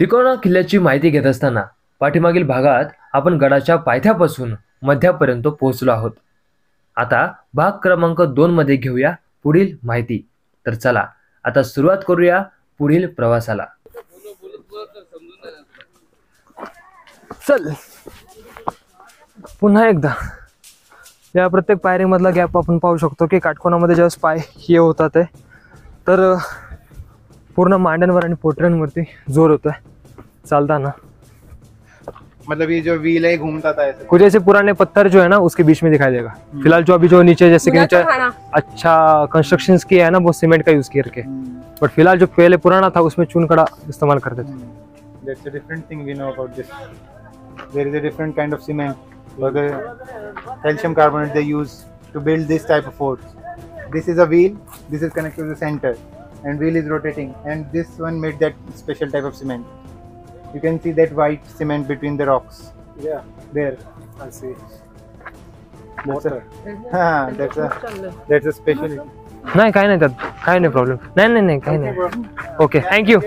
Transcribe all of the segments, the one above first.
तिकोना किल्ल्याची माहिती घेत असताना पाठीमागील भागात आपण गडाच्या पायथ्यापासून मध्यापर्यंत पोहोचलो आहोत। आता भाग क्रमांक 2 मध्ये घेऊया पुढील माहिती। तर चला आता सुरुवात करूया पुढील प्रवासाला। चल पुन्हा एकदा या प्रत्येक पायरीमधला गॅप आपण पाहू शकतो की काटकोनामध्ये जेव्हा पाय हे होतात तर पूर्ण मांड्यांवर आणि पोटऱ्यांवरती जोर होता है चालताना। मतलब ये जो व्हील है घूमता था ऐसे। कुछ ऐसे पुराने पत्थर जो है ना उसके बीच में दिखाई देगा। फिलहाल जो अभी जो नीचे जैसे कि नीचे अच्छा कंस्ट्रक्शन किया है ना वो सीमेंट का यूज करके, बट फिलहाल जो पहले पुराना था उसमें चूनकड़ा इस्तेमाल करते थे। That's a different thing we know about this. There is a different kind of cement, or the calcium carbonate they use to build this type of forts. This is a wheel. This is connected to the center, and wheel is rotating. And this one made that special type of cement. You can see that white cement between the rocks. Yeah, there. I see. That's a special. नाही काय नाही त्यात काय नाही problem नाही काय नाही okay thank you.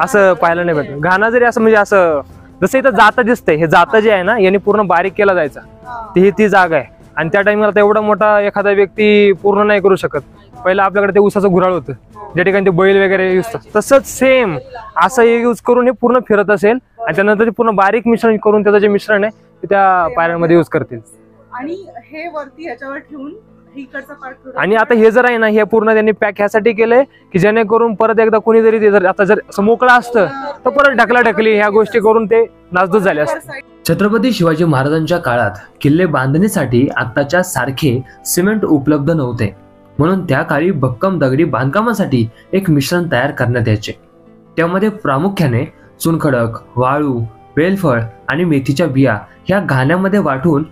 असं पाहायला नाही भेटत घाणा जरी असं म्हणजे असं जसं इथं जातं दिसतंय हे जातं जे आहे ना याने पूर्ण बारीक केला जायचा ती जागा आहे आणि त्या टाइमला एवढा मोठा एखादा व्यक्ती पूर्ण नाही करू शकत। पहिलं आपल्याकडे ते उसाचं घुराळ होतं ज्या ठिकाणी ते बैल वगैरे यूज तसंच सेम असं हे यूज करून हे पूर्ण फिरत असेल आणि त्यानंतर ते पूर्ण बारीक मिश्रण करून त्याचं जे मिश्रण आहे ते त्या पायऱ्यांमध्ये यूज करतील आणि हे वरती याच्यावर ठेवून इकडचा पार्ट। आणि आता हे जर आहे ना हे पूर्ण त्यांनी पॅक ह्यासाठी केलंय की जेणेकरून परत एकदा कोणी जरी ते जर आता जर मोकळा असतं तर परत ढकलाढकली ह्या गोष्टी करून ते नासधूस झाले असते। छत्रपती शिवाजी महाराजांच्या काळात किल्ले बांधणीसाठी आत्ताच्या सारखे सिमेंट उपलब्ध नव्हते, म्हणून त्या काळी भक्कम दगडी बांधकामासाठी एक मिश्रण तयार करण्यात यायचे। त्यामध्ये प्रामुख्याने चुनखडक, वाळू, बेलफळ आणि मेथीच्या बिया ह्या घाण्यामध्ये वाटून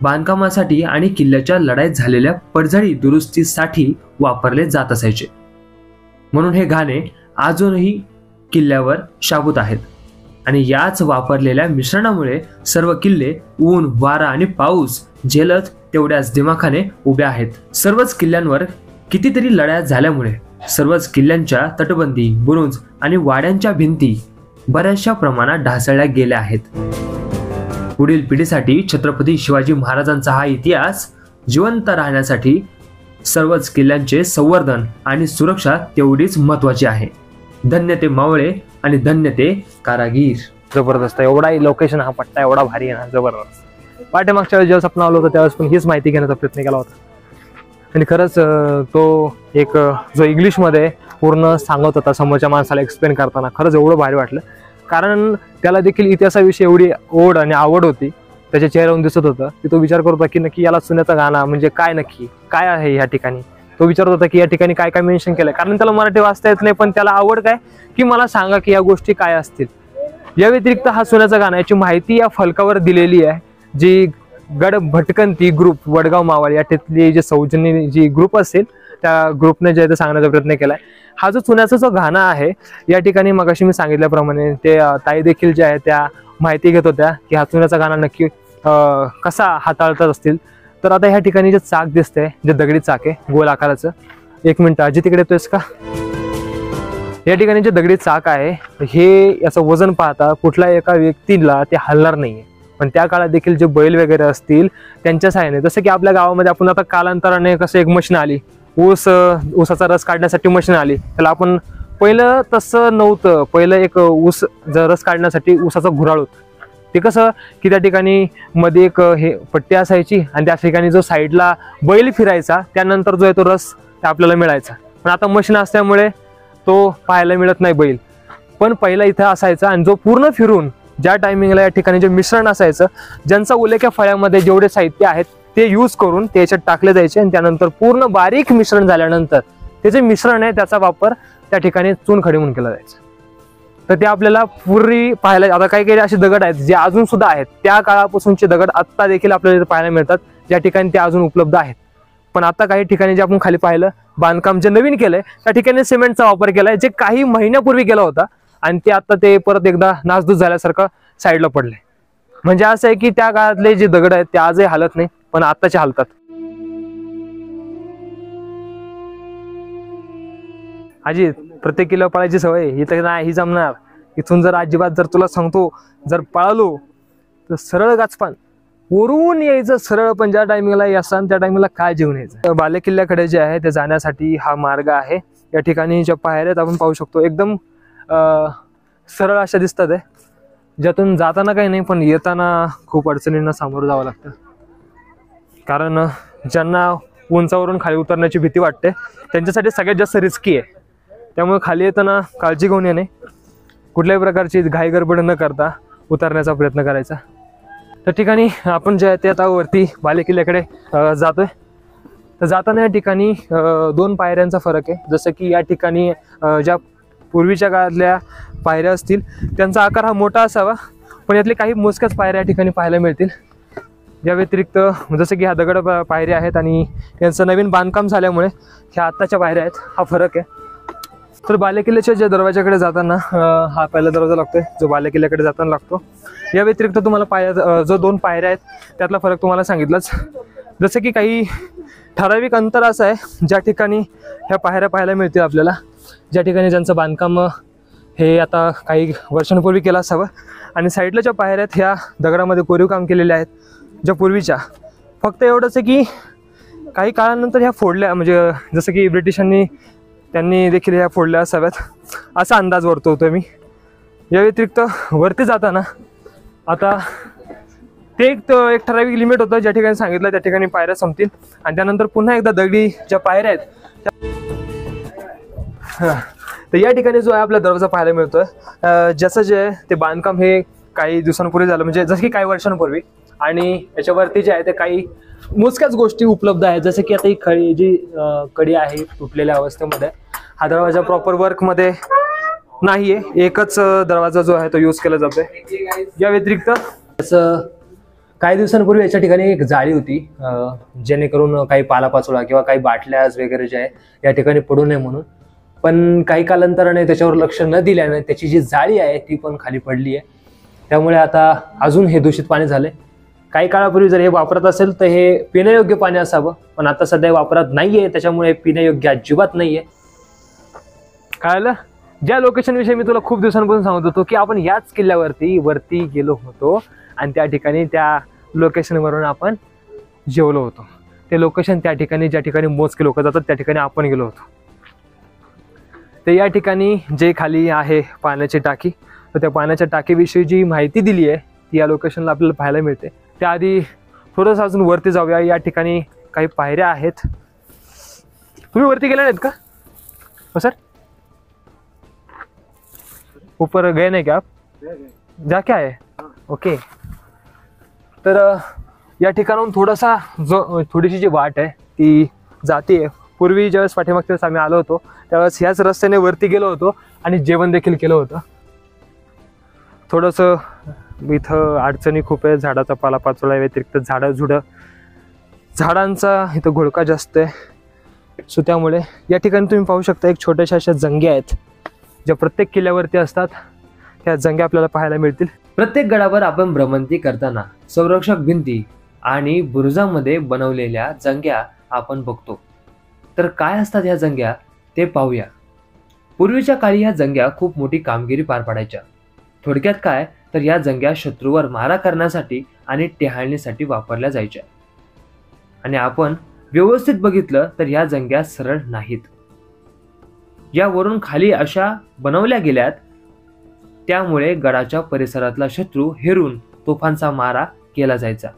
बांधकामासाठी आणि किल्ल्याच्या लढाईत झालेल्या पडझडी दुरुस्तीसाठी वापरले जात असायचे, म्हणून हे घाणे अजूनही किल्ल्यावर शाबूत आहेत। आणि याच वापरलेल्या मिश्रणामुळे सर्व किल्ले ऊन, वारा आणि पाऊस झेलत तेवढ्याच दिमाखाने उभे आहेत। सर्वच किल्ल्यांवर कितीतरी लढाया झाल्यामुळे सर्वच किल्ल्यांच्या तटबंदी, बुरुज आणि वाड्यांच्या भिंती बऱ्याचशा प्रमाणात ढासळल्या गेल्या आहेत। पुढील पिढीसाठी छत्रपती शिवाजी महाराजांचा हा इतिहास जिवंत राहण्यासाठी सर्वच किल्ल्यांचे संवर्धन आणि सुरक्षा तेवढीच महत्त्वाची आहे। धन्य ते मावळे आणि धन्य ते कारागीर। जबरदस्त एवढा लोकेशन हा पट्टा एवढा भारी आहे ना जबरदस्त। पाठीमागच्या वेळेस जेव्हा आपण आलो होतो त्यावेळेस पण हीच माहिती घेण्याचा प्रयत्न केला होता आणि खरंच तो एक जो इंग्लिशमध्ये पूर्ण सांगत होता समोरच्या माणसाला एक्सप्लेन करताना खरंच एवढं भारी वाटलं, कारण त्याला देखील इतिहासाविषयी एवढी ओढ आणि आवड होती त्याच्या चेहऱ्यावरून दिसत होतं की तो विचार करत होता की नक्की याला सुन्याचा गाणा म्हणजे काय, नक्की काय आहे या ठिकाणी। तो विचारत होता की या ठिकाणी काय काय मेन्शन केलंय, कारण त्याला मराठी वाचता येत नाही पण त्याला आवड काय की मला सांगा की या गोष्टी काय असतील। या व्यतिरिक्त हा सुन्याचा गाणा याची माहिती या फलकावर दिलेली आहे, जी गड भटकंती ग्रुप वडगाव मावळ या तिथली जे सौजन्य जी ग्रुप असेल त्या ग्रुपने जे सांगण्याचा प्रयत्न केलाय। हा जो चुन्याचा जो गाणा आहे या ठिकाणी मगाशी मी सांगितल्याप्रमाणे ते ताई देखील जे आहे त्या माहिती घेत होत्या की हा चुन्याचा गाणा नक्की कसा हाताळतात असतील। तर आता ह्या ठिकाणी जे चाक दिसतंय जे दगडी चाक आहे गोल आकाराचं, एक मिनिट आजी तिकडे येतोयस का, या ठिकाणी जे दगडी चाक आहे हे याचं वजन पाहता कुठल्या एका व्यक्तीला ते हलणार नाहीये, पण त्या काळात देखील जे बैल वगैरे असतील त्यांच्या सहाय्याने, जसं की आपल्या गावामध्ये आपण आता कालांतराने कसं एक मशीन आली ऊसाचा रस काढण्यासाठी मशीन आली, त्याला आपण पहिलं तसं नव्हतं, पहिलं एक ऊस रस काढण्यासाठी ऊसाचा घुराळ होतं। ते कसं की त्या ठिकाणी मध्ये एक हे पट्टी असायची आणि त्या ठिकाणी जो साईडला बैल फिरायचा त्यानंतर जो आहे तो रस आपल्याला मिळायचा, पण आता मशीन असल्यामुळे तो पाहायला मिळत नाही बैल, पण पहिला इथं असायचा आणि जो पूर्ण फिरून ज्या टायमिंगला या ठिकाणी जे मिश्रण असायचं ज्यांचा उलेख्या फळ्यामध्ये जेवढे साहित्य आहेत ते यूज करून त्याच्यात टाकले जायचे आणि त्यानंतर पूर्ण बारीक मिश्रण झाल्यानंतर ते जे मिश्रण आहे त्याचा वापर त्या ठिकाणी चुनखडी म्हणून केला जायचा। तर ते आपल्याला पूर्वी पाहायला आता काही काही असे दगड आहेत जे अजून सुद्धा आहेत, त्या काळापासूनचे दगड आत्ता देखील आपल्याला पाहायला मिळतात ज्या ठिकाणी ते अजून उपलब्ध आहेत। पण आता काही ठिकाणी जे आपण खाली पाहिलं बांधकाम जे नवीन केलंय त्या ठिकाणी सिमेंटचा वापर केलाय जे काही महिन्यापूर्वी केला होता आणि ते आता ते परत एकदा नासधूस झाल्यासारखं साईडला पडले। म्हणजे असं आहे की त्या काळातले जे दगड आहेत ते आजही हालत नाही पण आताचे हालतात। आजी प्रत्येक किल्ल्यावर पळायची सवय इथं नाही ही जमणार. इथून जर अजिबात जर तुला सांगतो जर पळालो तर सरळ गाचपान वरून यायचं सरळ, पण ज्या टायमिंगला यायचं त्या टायमिंगला काय जेवण यायचं. बाले किल्ल्याकडे जे आहे ते जाण्यासाठी हा मार्ग आहे. या ठिकाणी ज्या पायऱ्या आहेत आपण पाहू शकतो एकदम सरळ अशा दिसतात आहे, ज्यातून जाताना काही नाही पण येताना खूप अडचणींना सामोरं जावं लागतं. कारण ज्यांना उंचावरून खाली उतरण्याची भीती वाटते त्यांच्यासाठी सगळ्यात जास्त रिस्की आहे. त्यामुळे खाली येताना काळजी घेऊन येणे, कुठल्याही प्रकारची घाई गडबड न करता उतरण्याचा प्रयत्न करायचा. त्या ठिकाणी आपण जे आहे ते आता वरती बाले किल्ल्याकडे जातोय. तर जाताना या ठिकाणी 2 पायऱ्यांचा फरक आहे. जसं की या ठिकाणी ज्या पूर्वीच्या काळातल्या पायऱ्या असतील त्यांचा आकार हा मोठा असावा, पण यातले काही मोजक्याच पायऱ्या या ठिकाणी पाहायला मिळतील. या व्यतिरिक्त जसं की ह्या दगड पायऱ्या आहेत आणि यांचं नवीन बांधकाम झाल्यामुळे ह्या आत्ताच्या पायऱ्या आहेत, हा फरक आहे. तर बाले किल्ल्याच्या ज्या दरवाजाकडे जाताना हा पहिला दरवाजा लागतोय जो बाले किल्ल्याकडे जाताना लागतो. या व्यतिरिक्त तुम्हाला पायऱ्या जो 2 पायऱ्या आहेत त्यातला फरक तुम्हाला सांगितलंच. जसं की काही ठराविक अंतर असं आहे ज्या ठिकाणी ह्या पायऱ्या पाहायला मिळतील आपल्याला, ज्या ठिकाणी ज्यांचं बांधकाम हे आता काही वर्षांपूर्वी केलं असावं. आणि साईडला ज्या पायऱ्या आहेत ह्या दगडामध्ये कोरीव काम केलेल्या आहेत ज्या पूर्वीच्या. फक्त एवढंच आहे की काही काळानंतर ह्या फोडल्या, म्हणजे जसं की ब्रिटिशांनी त्यांनी देखील ह्या फोडल्या असाव्यात असा अंदाज वर्तवतोय मी. या व्यतिरिक्त वरती जाताना आता ते एक ठराविक लिमिट होतं ज्या ठिकाणी सांगितलं त्या ठिकाणी पायऱ्या संपतील आणि त्यानंतर पुन्हा एकदा दगडी ज्या पायऱ्या आहेत तर या ठिकाणी जो आहे आपला दरवाजा पाहायला मिळतोय. जसं जे आहे ते बांधकाम हे काही दिवसांपूर्वी झालं, म्हणजे जसं की काही वर्षांपूर्वी, आणि याच्यावरती जे आहे ते काही मोजक्याच गोष्टी उपलब्ध आहेत. जसं की आता ही जी कडी आहे तुटलेल्या अवस्थेमध्ये, हा दरवाजा प्रॉपर वर्कमध्ये नाही आहे. एकच दरवाजा जो आहे तो यूज केला जातोय. या व्यतिरिक्त असं काही दिवसांपूर्वी याच्या ठिकाणी एक जाळी होती, जेणेकरून काही पालापाचोळा किंवा काही बाटल्या वगैरे जे आहे या ठिकाणी पडू नये म्हणून. पण काही कालांतराने त्याच्यावर लक्ष न दिल्याने त्याची जी जाळी आहे ती पण खाली पडली आहे. त्यामुळे आता अजून हे दूषित पाणी झाले. काही काळापूर्वी जर हे वापरत असेल तर हे पिण्यायोग्य पाणी असावं, पण आता सध्या वापरात नाहीये, त्याच्यामुळे पिण्यायोग्य अजिबात नाहीये. कळलं? ज्या लोकेशन विषयी मी तुला खूप दिवसांपासून सांगत होतो की आपण याच किल्ल्यावरती गेलो होतो आणि त्या ठिकाणी त्या लोकेशनवरून आपण जेवलो होतो. ते लोकेशन त्या ठिकाणी ज्या ठिकाणी मोजके लोक जातात त्या ठिकाणी आपण गेलो होतो. तर या ठिकाणी जे खाली आहे पाण्याची टाकी, तर त्या पाण्याच्या टाकीविषयी जी माहिती दिली आहे ती या लोकेशनला आपल्याला पाहायला मिळते. त्याआधी थोडंसं अजून वरती जाऊया. या ठिकाणी काही पायऱ्या आहेत. तुम्ही वरती गेले नाहीत का? हो सर, ऊपर गए नहीं क्या आप? जा क्या है? ओके. तर या ठिकाणाहून थोडीशी जी वाट आहे ती जाते. पूर्वी ज्यावेळेस पाठीमागच्या वेळेस आम्ही आलो होतो त्यावेळेस ह्याच रस्त्याने वरती गेलो होतो आणि जेवण देखील केलं होतं. थोडंसं इथं अडचणी खूप आहे. झाडाचा पालापाचोळा व्यतिरिक्त झाडांचा इथं घोळका जास्त आहे. सो त्यामुळे या ठिकाणी तुम्ही पाहू शकता एक छोट्याशा अशा जंग्या आहेत ज्या प्रत्येक किल्ल्यावरती असतात. त्या जंग्या आपल्याला पाहायला मिळतील. प्रत्येक गडावर आपण भ्रमंती करताना संरक्षक भिंती आणि बुरुजामध्ये बनवलेल्या जंग्या आपण बघतो. तर काय असतात ह्या जंग्या ते पाहूया. पूर्वीच्या काळी ह्या जंग्या खूप मोठी कामगिरी पार पाडायच्या. थोडक्यात काय तर या जंग्या शत्रूवर मारा करण्यासाठी आणि टेहाळणीसाठी वापरल्या जायच्या. आणि आपण व्यवस्थित बघितलं तर या जंग्या सरळ नाहीत. या वरून खाली अशा बनवल्या गेल्यात, त्यामुळे गडाच्या परिसरातला शत्रू हेरून तोफांचा मारा केला जायचा.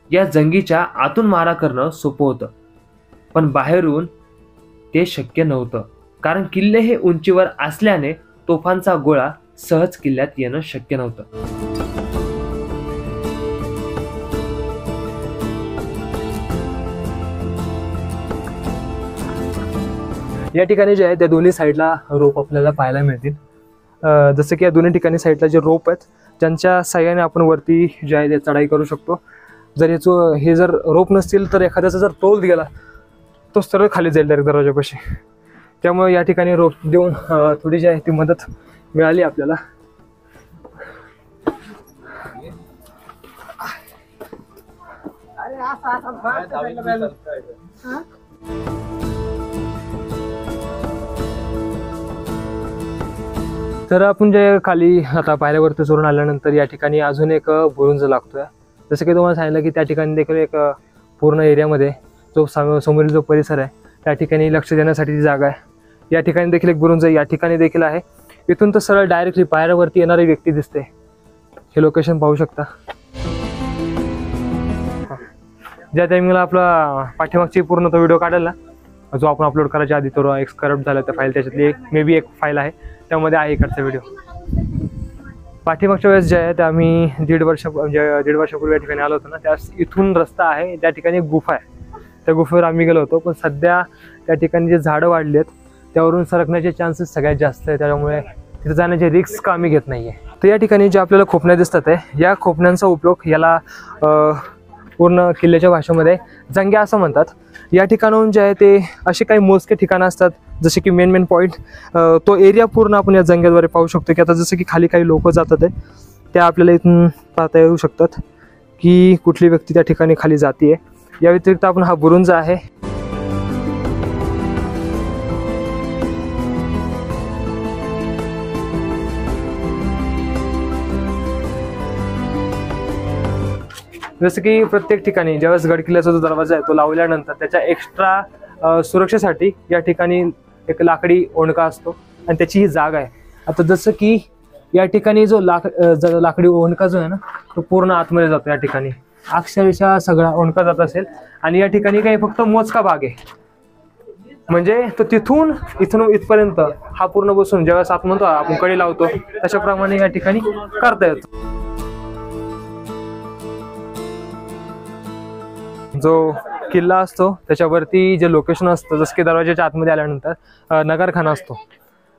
या जंगीच्या आतून मारा करणं सोपं होतं, पण बाहेरून ते शक्य नव्हतं. कारण किल्ले हे उंचीवर असल्याने तोफांचा गोळा सहज किल्ल्यात येणं शक्य नव्हतं. या ठिकाणी जे आहे त्या दोन्ही साईडला रोप आपल्याला पाहायला मिळतील. जसं की या दोन्ही ठिकाणी साईडला जे रोप आहेत ज्यांच्या साह्याने आपण वरती जे आहे ते चढाई करू शकतो. जर हे जर रोप नसतील तर एखाद्याचा जर तोल गेला तो सरळ खाली जाईल डायरेक्ट दरवाजापाशी. त्यामुळे या ठिकाणी रोप देऊन थोडी जी आहे ती मदत मिळाली आपल्याला. तर आपण जे खाली आता पायऱ्यावरती चढून आल्यानंतर या ठिकाणी अजून एक बुरुंज लागतोय. जसं की तुम्हाला सांगितलं की त्या ठिकाणी देखील एक पूर्ण एरियामध्ये जो समोरील जो परिसर आहे त्या ठिकाणी लक्ष देण्यासाठी जागा आहे. या ठिकाणी देखील एक बुरुंज या ठिकाणी देखील आहे. इथून तर सरळ डायरेक्टली पायऱ्यावरती येणारी व्यक्ती दिसते. हे लोकेशन पाहू शकता. ज्या टायमिंगला आपला पाठीमागची पूर्ण तो व्हिडिओ काढला जो आपण अपलोड करायच्या आधी तो एक करप्ट झाला त्या फाईल, त्याच्यातली एक मे बी एक फाईल आहे, त्यामध्ये आहे इकडचा व्हिडिओ. पाठीमागच्या वेळेस जे आहे ते आम्ही दीड वर्षापूर्वी या ठिकाणी आलो होतो ना, त्यास इथून रस्ता आहे, त्या ठिकाणी एक गुफा आहे, त्या गुफेवर आम्ही गेलो होतो. पण सध्या त्या ठिकाणी जे झाडं वाढली आहेत त्यावरून सरकण्याचे चान्सेस सगळ्यात जास्त आहे, त्यामुळे तिथे जाण्याचे रिस्क आम्ही घेत नाही आहे. तर या ठिकाणी जे आपल्याला खोपण्या दिसतात आहे या खोपण्यांचा उपयोग याला पूर्ण किल्ल्याच्या भाषेमध्ये जंग्या असं म्हणतात. या ठिकाणाहून जे आहे ते असे काही मोजके ठिकाणं असतात जसे की मेन पॉईंट, तो एरिया पूर्ण आपण या जंग्याद्वारे पाहू शकतो. की आता जसं की खाली काही लोक जातात आहे त्या आपल्याला इथून पाहता येऊ शकतात की कुठली व्यक्ती त्या ठिकाणी खाली जाते. या व्यतिरिक्त आपण हा बुरुंज आहे. जसं की प्रत्येक ठिकाणी ज्यावेळेस गडकिल्ल्याचा जो दरवाजा आहे तो लावल्यानंतर त्याच्या एक्स्ट्रा सुरक्षेसाठी या ठिकाणी एक लाकडी ओंडका असतो आणि त्याची ही जागा आहे. आता जसं की या ठिकाणी जो लाकडी ओंडका जो आहे ना तो पूर्ण आतमध्ये जातो. या ठिकाणी अक्षरशः सगळा ओंडका जात असेल आणि या ठिकाणी काही फक्त मोजका भाग आहे, म्हणजे तो तिथून इथून इथपर्यंत हा पूर्ण बसून ज्यावेळेस आत म्हणतो आपण कडी लावतो तशाप्रमाणे या ठिकाणी करता येतो. जो किल्ला असतो त्याच्यावरती जे लोकेशन असतं जसं की दरवाजाच्या आतमध्ये आल्यानंतर नगरखाना असतो.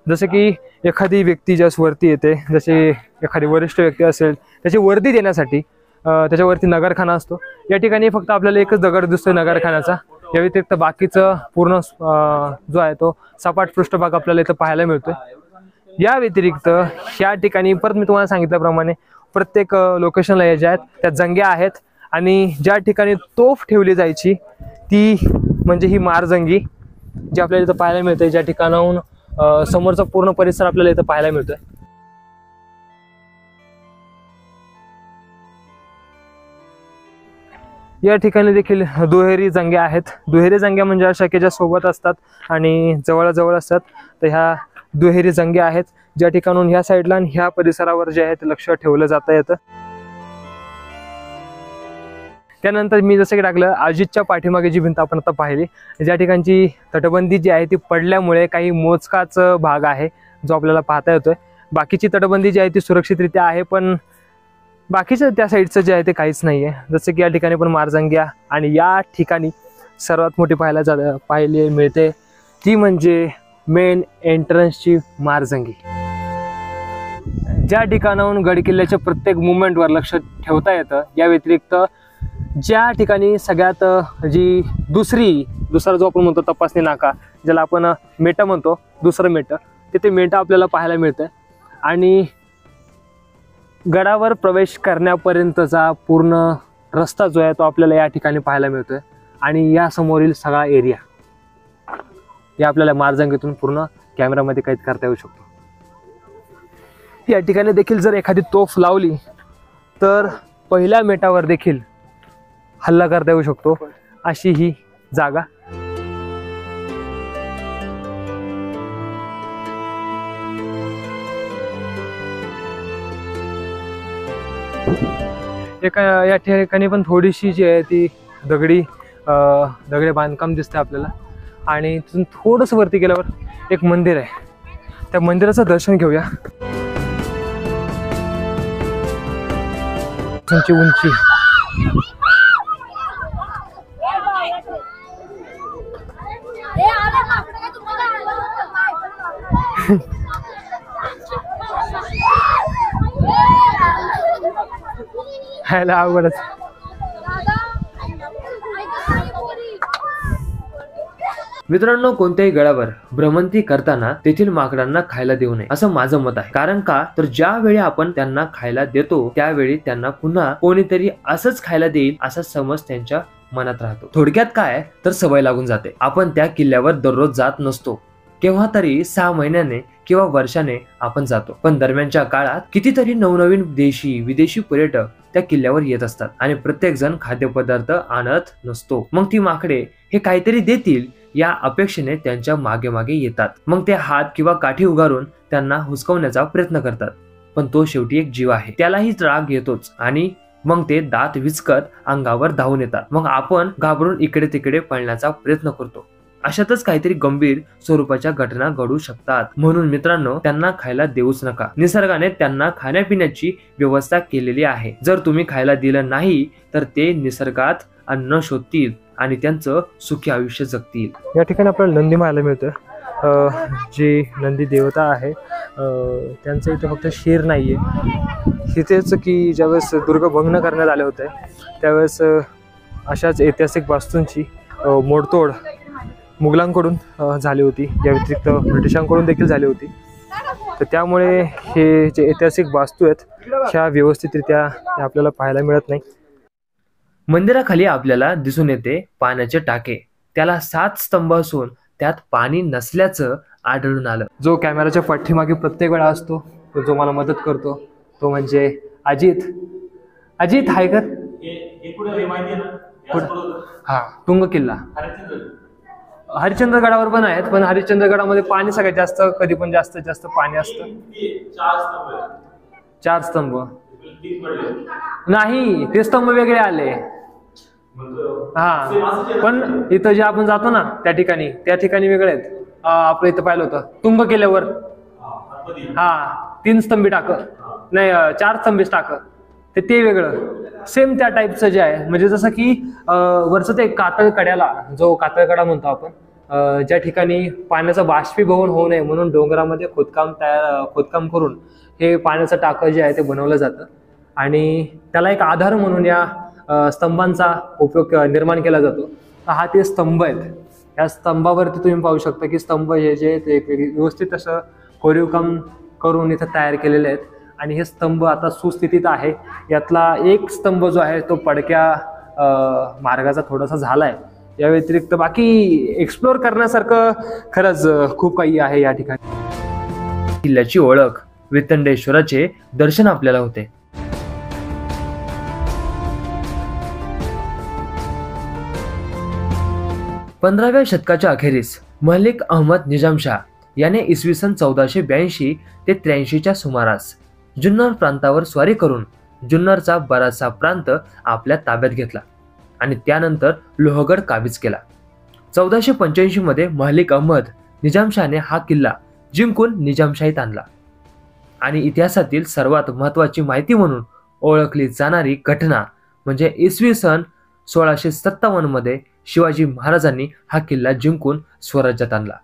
जसं की एखादी व्यक्ती ज्यास वरती येते, जसे एखादी वरिष्ठ व्यक्ती असेल त्याची वर्दी देण्यासाठी त्याच्यावरती नगरखाना असतो. या ठिकाणी फक्त आपल्याला एकच दगड दिसतोय नगरखान्याचा. या व्यतिरिक्त बाकीचं पूर्ण जो आहे तो सपाट पृष्ठभाग आपल्याला इथं पाहायला मिळतोय. या व्यतिरिक्त ह्या ठिकाणी परत मी तुम्हाला सांगितल्याप्रमाणे प्रत्येक लोकेशनला या ज्या आहेत त्या जंग्या आहेत आणि ज्या ठिकाणी तोफ ठेवली जायची ती म्हणजे ही मारजंगी जी आपल्याला इथं पाहायला मिळते, ज्या ठिकाणाहून समोरचा पूर्ण परिसर आपल्याला इथं पाहायला मिळतोय. या ठिकाणी देखील दुहेरी जंग्या आहेत. दुहेरी जंग्या म्हणजे अशा की ज्या सोबत असतात आणि जवळजवळ असतात. तर ह्या दुहेरी जंग्या आहेत ज्या ठिकाणून ह्या साईडला आणि ह्या परिसरावर जे आहे ते लक्ष ठेवलं जाता येतं. त्यानंतर मी जसं की टाकलं अजितच्या पाठीमागे जी भिंत आपण आता पाहिली, ज्या ठिकाणची तटबंदी जी आहे ती पडल्यामुळे काही मोजकाच भाग आहे जो आपल्याला पाहता येतोय. बाकीची तटबंदी जी आहे ती सुरक्षितरित्या आहे, पण बाकीचं त्या साईडचं जे आहे ते काहीच नाही आहे. जसं की या ठिकाणी पण मारजंग्या आणि या ठिकाणी सर्वात मोठी पाहायला मिळते ती म्हणजे मेन एंट्रन्सची मारजंगी. ज्या ठिकाणाहून गडकिल्ल्याच्या प्रत्येक मुवमेंटवर लक्ष ठेवता येतं. या व्यतिरिक्त ज्या ठिकाणी सगळ्यात दुसरा जो आपण म्हणतो तपासणी नाका, ज्याला आपण मेटा म्हणतो, दुसरं मेटं, तिथे मेटा आपल्याला पाहायला मिळतं. आणि गडावर प्रवेश करण्यापर्यंतचा पूर्ण रस्ता जो आहे तो आपल्याला या ठिकाणी पाहायला मिळतोय. आणि या समोरील सगळा एरिया या आपल्याला मारजंगीतून पूर्ण कॅमेरामध्ये कैद करता येऊ शकतो. या ठिकाणी देखील जर एखादी तोफ लावली तर पहिल्या मेटावर देखील हल्ला करता येऊ शकतो, अशी ही जागा. या ठिकाणी पण थोडीशी जी आहे ती दगडी बांधकाम दिसते आपल्याला. आणि तिथून थोडंसं वरती गेल्यावर एक मंदिर आहे, त्या मंदिराचं दर्शन घेऊया. उंची अवघडच. मित्रांनो, कोणत्याही गडावर भ्रमंती करताना तेथील माकडांना खायला देऊ नये असं माझं मत आहे. कारण का तर ज्यावेळी आपण त्यांना खायला देतो त्यावेळी त्यांना पुन्हा कोणीतरी असंच खायला देईल असा समज त्यांच्या मनात राहतो. थोडक्यात काय तर सवय लागून जाते. आपण त्या किल्ल्यावर दररोज जात नसतो, केव्हा तरी 6 महिन्याने किंवा वर्षाने आपण जातो, पण दरम्यानच्या काळात कितीतरी नवनवीन देशी विदेशी पर्यटक त्या किल्ल्यावर येत असतात आणि प्रत्येक जण खाद्यपदार्थ आणत नसतो. मग ती माकडे हे काहीतरी देतील या अपेक्षेने त्यांच्या मागे मागे येतात. मग ते हात किंवा काठी उगारून त्यांना हुसकवण्याचा प्रयत्न करतात, पण तो शेवटी एक जीव आहे, त्यालाही राग येतोच आणि मग ते दात विचकत अंगावर धावून येतात. मग आपण घाबरून इकडे तिकडे पळण्याचा प्रयत्न करतो. अशातच काहीतरी गंभीर स्वरूपाच्या घटना घडू शकतात. म्हणून मित्रांनो, त्यांना खायला देऊच नका. निसर्गाने त्यांना खाण्यापिण्याची व्यवस्था केलेली आहे. जर तुम्ही खायला दिलं नाही तर ते निसर्गात अन्न शोधतील आणि त्यांचं सुखी आयुष्य जगतील. या ठिकाणी आपल्याला नंदी पाहायला मिळतं. जी नंदी देवता आहे त्यांचं इथं फक्त शिर नाहीये. इथेच की ज्यावेळेस दुर्ग भंग करण्यात आले होते त्यावेळेस अशाच ऐतिहासिक वास्तूंची मोडतोड मुघलांकडून झाली होती, या व्यतिरिक्त ब्रिटिशांकडून देखील झाली होती. तर त्यामुळे हे जे ऐतिहासिक वास्तू आहेत ह्या व्यवस्थितरित्या आपल्याला पाहायला मिळत नाही. मंदिराखाली आपल्याला दिसून येते पाण्याचे टाके. त्याला 7 स्तंभ असून त्यात पाणी नसल्याचं आढळून आलं. जो कॅमेराच्या पाठीमागे प्रत्येक वेळा असतो, तो जो मला मदत करतो, तो म्हणजे अजित. अजित हाय कर. हा, तुंग किल्ला हरिश्चंद्रगडावर पण आहेत, पण हरिश्चंद्रगडामध्ये पाणी सगळ्यात जास्त, कधी पण जास्तीत जास्त पाणी असतं. 4 स्तंभ नाही, ते स्तंभ वेगळे आले. हा, पण इथं जे आपण जातो ना त्या ठिकाणी वेगळे आहेत. आपलं इथं पाहिलं होतं तुंग किल्ल्यावर, हा 3 स्तंभी टाक नाही 4 स्तंभीच टाक, ते वेगळं. सेम त्या टाईपचं जे आहे, म्हणजे जसं की वरचं ते कातळ कड्याला, जो कातळ कडा म्हणतो आपण, ज्या ठिकाणी पाण्याचं बाष्पीभवन होऊ नये म्हणून डोंगरामध्ये खोदकाम करून हे पाण्याचं टाकं जे आहे ते बनवलं जातं आणि त्याला एक आधार म्हणून या स्तंभांचा उपयोग निर्माण केला जातो. हा ते स्तंभ आहेत. या स्तंभावरती तुम्ही पाहू शकता की स्तंभ हे जे ते व्यवस्थित असं कोरीव काम करून इथं तयार केलेले आहेत आणि हे स्तंभ आता सुस्थितीत आहे. यातला एक स्तंभ जो आहे तो पडक्या मार्गाचा थोडासा झालाय. या व्यतिरिक्त बाकी एक्सप्लोर करण्यासारखं खरंच खूप काही आहे या ठिकाणी. किल्ल्याची ओळख वितंडेश्वराचे दर्शन आपल्याला होते. 15व्या शतकाच्या अखेरीस मलिक अहमद निजामशाह याने इसवी सन 1482 ते 83च्या सुमारास जुन्नर प्रांतावर स्वारी करून जुन्नरचा बराचसा प्रांत आपल्या ताब्यात घेतला आणि त्यानंतर लोहगड काबीज केला. 1485 मध्ये मलिक अहमद निजामशाहने हा किल्ला जिंकून निजामशाहीत आणला आणि इतिहासातील सर्वात महत्त्वाची माहिती म्हणून ओळखली जाणारी घटना म्हणजे इसवी सन 1657 मध्ये शिवाजी महाराजांनी हा किल्ला जिंकून स्वराज्यात आणला.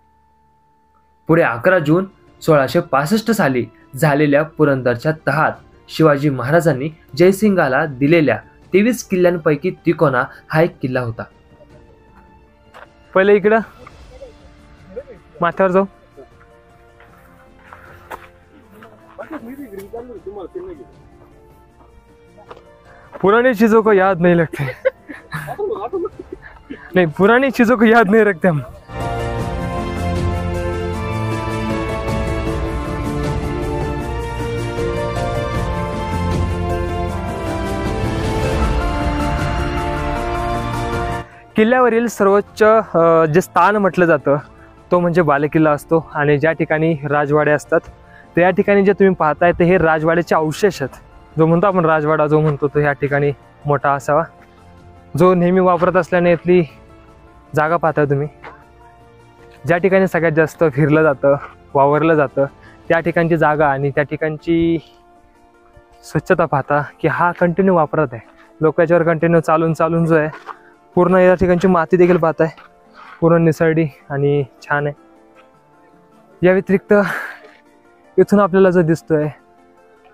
पुढे 11 जून 1665 साली झालेल्या पुरंदरच्या तहात शिवाजी महाराजांनी जयसिंगाला दिलेल्या 23 किल्ल्यांपैकी तिकोना हा एक किल्ला होता. पहिले इकडं माथ्यावर जाऊ. पुरानी चीजों को याद नहीं लगते. नहीं, पुरानी चीजों को याद नहीं रखते हम. किल्ल्यावरील सर्वोच्च जे स्थान म्हटलं जातं तो म्हणजे बालेकिल्ला असतो आणि ज्या ठिकाणी राजवाडे असतात त्या ठिकाणी जे तुम्ही पाहताय ते हे राजवाड्याचे अवशेष आहेत. जो म्हणतो आपण राजवाडा जो म्हणतो तो ह्या ठिकाणी मोठा असावा, जो नेहमी वापरत असल्याने इथली जागा पाहताय तुम्ही. ज्या ठिकाणी सगळ्यात जास्त फिरलं जातं, वावरलं जातं त्या ठिकाणची जागा आणि त्या ठिकाणची स्वच्छता पाहता की हा कंटिन्यू वापरत आहे. लोक याच्यावर कंटिन्यू चालून जो आहे पूर्ण या ठिकाणची माती देखील पाहताय पूर्ण निसरडी आणि छान आहे. या व्यतिरिक्त इथून आपल्याला जो दिसतोय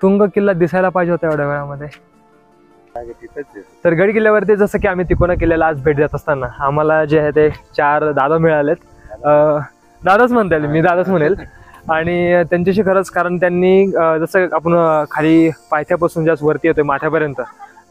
तुंग किल्ला दिसायला पाहिजे होता एवढ्या वेळामध्ये. तर गड किल्ल्यावरती जसं की आम्ही तिकोना किल्ल्याला आज भेट देत असताना आम्हाला जे आहे ते 4 दादा मिळालेत. दादाच म्हणता येईल, मी दादाच म्हणेल. आणि त्यांच्याशी खरंच, कारण त्यांनी जसं आपण खाली पायथ्यापासून जास्त वरती येतोय माथ्यापर्यंत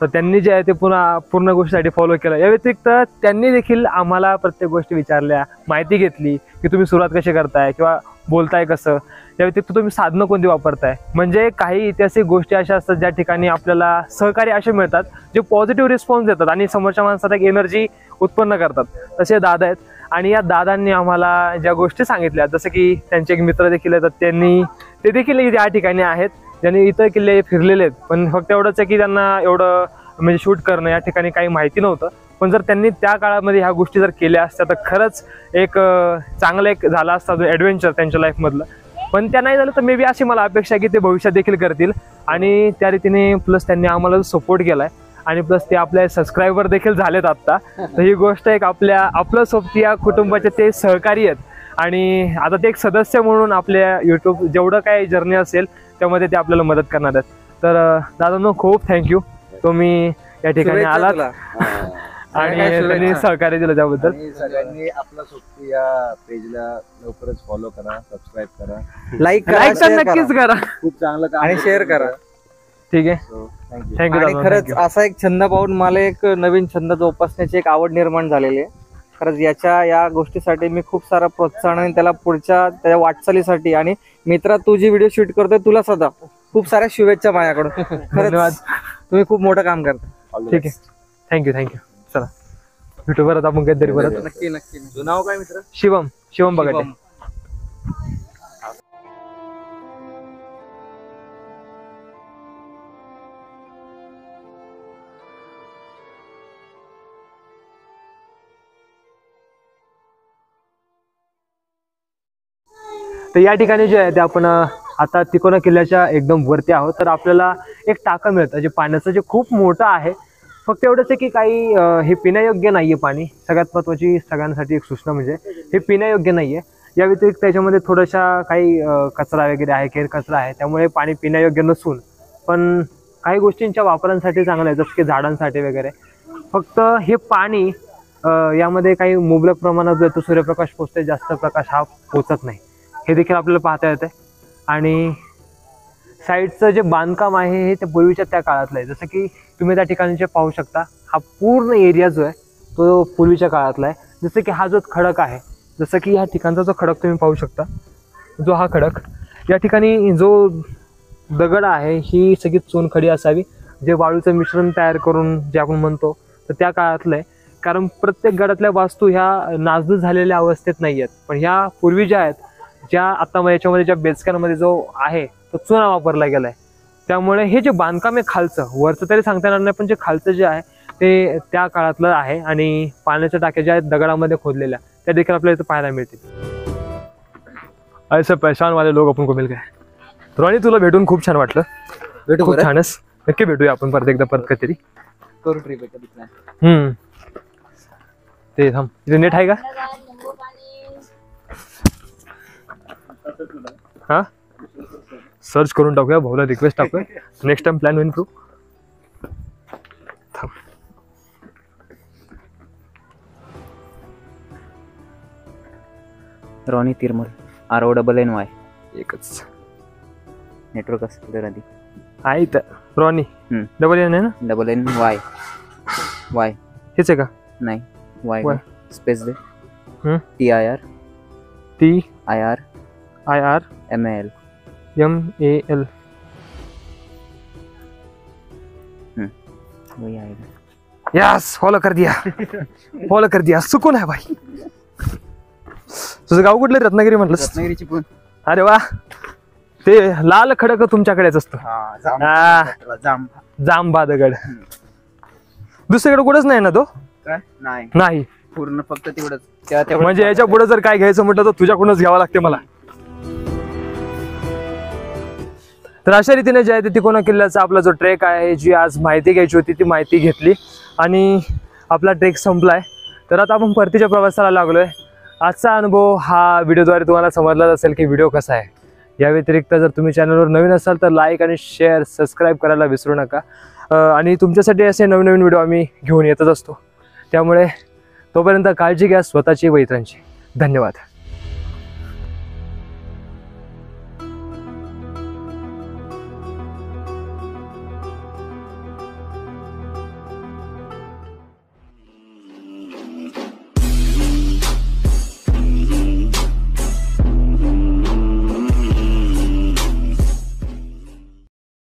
तर त्यांनी जे आहे ते पूर्ण गोष्टीसाठी फॉलो केलं. या व्यतिरिक्त त्यांनी देखील आम्हाला प्रत्येक गोष्टी विचारल्या, माहिती घेतली की तुम्ही सुरुवात कशी करताय किंवा बोलताय कसं, या व्यतिरिक्त तुम्ही साधनं कोणती वापरताय. म्हणजे काही ऐतिहासिक गोष्टी अशा असतात ज्या ठिकाणी आपल्याला सहकारी असे मिळतात जे पॉझिटिव्ह रिस्पॉन्स देतात आणि समोरच्या माणसात एक एनर्जी उत्पन्न करतात. तसे दादा आहेत आणि या दादांनी आम्हाला ज्या गोष्टी सांगितल्या, जसं की त्यांचे एक मित्र देखील आहेत, ते देखील या ठिकाणी आहेत, ज्यांनी इतर किल्ले फिरलेले आहेत. पण फक्त एवढंच आहे की त्यांना एवढं म्हणजे शूट करणं या ठिकाणी काही माहिती नव्हतं. पण जर त्यांनी त्या काळामध्ये ह्या गोष्टी जर केल्या असत्या तर खरंच एक चांगलं एक झाला असता जो ॲडव्हेंचर त्यांच्या लाईफमधलं. पण त्या नाही झालं तर मे बी अशी मला अपेक्षा आहे की ते भविष्यात देखील करतील. आणि त्या रीतीने प्लस त्यांनी आम्हाला सपोर्ट केला आहे आणि प्लस ते आपले सबस्क्रायबर देखील झालेत आत्ता. तर ही गोष्ट एक आपलं सोबत या कुटुंबाचे ते सहकारी आहेत आणि आता ते एक सदस्य म्हणून आपल्या यूट्यूब जेवढं काही जर्नी असेल त्यामध्ये ते आपल्याला मदत करणार आहेत. तर दादांनो खूप थँक्यू, तुम्ही या ठिकाणी आलात आणि त्यांनी सहकार्य दिलं त्याबद्दल. सगळ्यांनी आपला सोबत या पेजला लवकरच फॉलो करा, सबस्क्राईब करा, लाईक तर नक्कीच करा खूप चांगलं काम आणि शेअर करा. ठीक आहे, थँक्यू. थँक्यू आणि दादा. खरंच असा एक छंद पाहून मला एक नवीन छंद जोपासण्याची एक आवड निर्माण झालेली आहे. खरंच या गोष्टीसाठी मी खूप सारा प्रोत्साहन आणि त्याला त्याच्या वाटचालीसाठी आणि मित्रा तू जी व्हिडिओ शूट करतोय तुला सुद्धा खूप साऱ्या शुभेच्छा माझ्याकडून. धन्यवाद. खरंच तुम्ही खूप मोठं काम करता. ठीक आहे, थँक्यू. चला भेटू परत आपण काहीतरी परत. नक्की नक्की. तुझं नाव काय मित्र? शिवम बघा. तर या ठिकाणी जे आहे ते आपण आता तिकोना किल्ल्याच्या एकदम वरती आहोत. तर आपल्याला एक टाकं मिळतं जे पाण्याचं जे खूप मोठं आहे. फक्त एवढंच आहे की काही हे पिण्यायोग्य नाही आहे पाणी. सगळ्यात महत्त्वाची सगळ्यांसाठी एक सूचना म्हणजे हे पिण्यायोग्य नाही आहे. या व्यतिरिक्त त्याच्यामध्ये थोडासा काही कचरा वगैरे आहे, केर कचरा आहे, त्यामुळे पाणी पिण्यायोग्य नसून पण काही गोष्टींच्या वापरांसाठी चांगलं आहे, जसं की झाडांसाठी वगैरे. फक्त हे पाणी यामध्ये काही मुबलक प्रमाणात जो तो सूर्यप्रकाश पोचते, जास्त प्रकाश हा पोचत नाही, हे देखील आपल्याला पाहता येते. आणि साईडचं जे बांधकाम आहे हे त्या पूर्वीच्या त्या काळातलं आहे. जसं की तुम्ही त्या ठिकाणी जे पाहू शकता, हा पूर्ण एरिया जो आहे तो पूर्वीच्या काळातला आहे. जसं की हा जो खडक आहे, जसं की ह्या ठिकाणचा जो खडक तुम्ही पाहू शकता, जो हा खडक, या ठिकाणी जो दगड आहे ही सगळी चुनखडी असावी, जे वाळूचं मिश्रण तयार करून जे आपण म्हणतो तर त्या काळातलं आहे. कारण प्रत्येक गडातल्या वास्तू ह्या नासधूस झालेल्या अवस्थेत नाही आहेत, पण ह्या पूर्वी ज्या आहेत, ज्या आता याच्यामध्ये ज्या बेचक्यांमध्ये जो आहे तो चुना वापरला गेला आहे. त्यामुळे हे जे बांधकाम आहे खालचं, वरचं तरी सांगता येणार नाही, पण जे खालचं जे आहे ते त्या काळातलं आहे. आणि पाण्याच्या टाक्या ज्या आहेत दगडामध्ये खोदलेल्या त्या देखील आपल्याला इथं पाहायला मिळतील. ऐसे पहचान वाले लोक आपण को मिल गए. रोनी तुला भेटून खूप छान वाटलं. खूप छानच. नक्की भेटूया आपण परत एकदा कधीतरी करू ट्रिप कधी. ते थांब, इथे नेट आहे का? हा, सर्च करून टाकूया, भाऊला रिक्वेस्ट टाकूया, नेक्स्ट टाइम प्लॅन होईल. रॉनी तिरमल RONNY एकच नेटवर्क असेल तर आधी आहे तर रॉनी डबल एन आहे ना? NNY हेच आहे का? नाही Y. Y स्पेस दे. TIR MAL वही आएगा. यस, फॉलो कर दिया. सुकून आहे भाई. तुझं गाव कुठलं? रत्नागिरी म्हटलं? रत्नागिरीची पण. अरे वा, ते लाल खडक तुमच्याकडेच असतो. जांबा दगड. दुसरीकडे कुठंच नाही ना तो? नाही, पूर्ण फक्त तेवढंच. म्हणजे याच्या पुढे जर काय घ्यायचं म्हटलं तर तुझ्याकडूनच घ्यावं लागते मला. तर अशा रीतीने जे आहे ते तिकोना किल्ल्याचा आपला जो ट्रेक आहे, जी आज माहिती घ्यायची होती ती माहिती घेतली आणि आपला ट्रेक संपलाय. तर आता आपण परतीच्या प्रवासाला लागलोय. आजचा अनुभव हा व्हिडिओद्वारे तुम्हाला समजलाच असेल की व्हिडिओ कसा आहे. या व्यतिरिक्त जर तुम्ही चॅनलवर नवीन असाल तर लाईक आणि शेअर, सबस्क्राईब करायला विसरू नका. आणि तुमच्यासाठी असे नवीन व्हिडिओ आम्ही घेऊन येतच असतो. त्यामुळे तोपर्यंत काळजी घ्या स्वतःची व इतरांची. धन्यवाद.